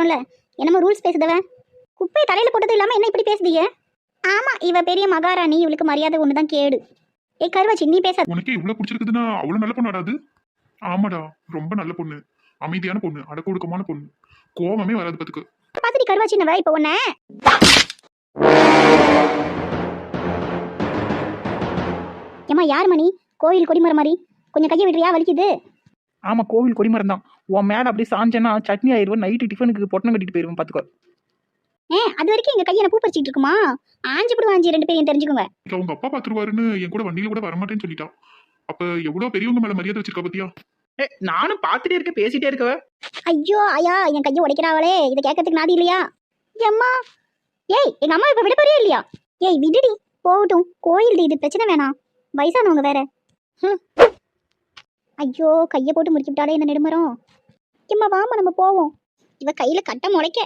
இல்ல என்னமோ ரூல்ஸ் பேசுதவ. குப்பையை தலையில போட்டது இல்லாம என்ன இப்படி பேசுதீங்க? ஆமா, இவ பெரிய மகாராணி, இவளுக்கு மரியாதை ஒண்ணுதான் கேடு. ஏய் கருவாச்சி, நீ பேச. உனக்கே இவ்வளவு பிடிச்சிருக்குதுன்னா அவ்வளவு நல்ல பொண்ணு வராது. ஆமாடா, ரொம்ப நல்ல பொண்ணு, அமைதியான பொண்ணு, அடக்க ஒடுக்கமான பொண்ணு, கோவமே வராது பாத்துக்கு. பாத்துடி கருவாச்சினவ இப்ப உன்ன. ஏமா யார் மணி? கோயில் கொடிமரம் மாதிரி கொஞ்சம் கையை விடுறியா, வலிக்குது. ஆமா, கோவில் கொடிமரம் தான். உன் மேல அப்படியே சாஞ்சேன்னா சட்னி ஆயிடுவேன். நைட்டு டிஃபனுக்கு பொட்டணம் கட்டிட்டு போயிருவேன் பாத்துக்கோ. அது வரைக்கும் எங்க கையை பூ பறிச்சிட்டு இருக்குமா? ஆஞ்சு போடுவா, ஆஞ்சி 2 பேரையும் தெரிஞ்சுக்கோங்க. அவங்க அப்பா பாத்துருவாருன்னு என் கூட வண்டியில கூட வரமாட்டேன்னு சொல்லிட்டா. அப்ப எவ்வளவு பெரியவங்க மேல மரியாதை வச்சிருக்கா பத்தியா? நானும் பாத்துட்டே இருக்கேன், பேசிட்டே இருக்கவ. ஐயோ ஐயா, என் கையை உடைக்கிறாவளே, இதை கேட்கறதுக்கு நாதி இல்லையா? அம்மா, ஏய் எங்க அம்மா இப்ப விட போறியா இல்லையா? ஏய் விடுடி, போகட்டும். கோயில் இது, பிரச்சனை வேணாம். வயசானவங்க வேற. ஐயோ, கையை போட்டு முடிச்சு விட்டாலே இந்த நெடுமரம். அம்மா வாமா நம்ம போவோம். இவ கையில கட்ட முளைக்க.